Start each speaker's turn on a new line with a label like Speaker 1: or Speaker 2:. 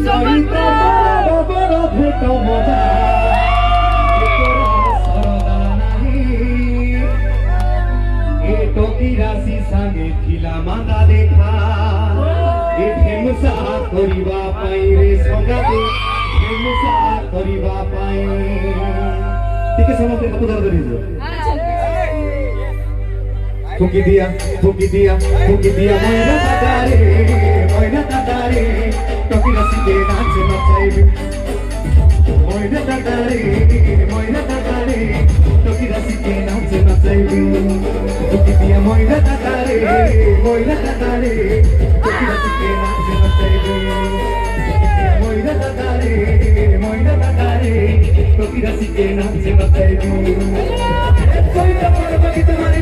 Speaker 1: সইতা বাবার ভেট মজা সরদা নাহি এ টকি রাশি সাগে থিলা মাদা দেখা এ ঢেমসা করিবা পাই রে সঙ্গাতে ঢেমসা করিবা পাই ঠিক আছে আমাদের কত ধরে দিছো ফুকি দিয়া ময়না দাদারে টকি রাশিকে নাচে নাচাইবে ময়না দাদারে টকি রাশিকে নাচে নাচাইবে ফুকি দিয়া ময়না দাদারে টকি রাশিকে নাচে নাচাইবে ময়না দাদারে টকি রাশিকে নাচে নাচাইবে কইতা পারবা কি তোমারে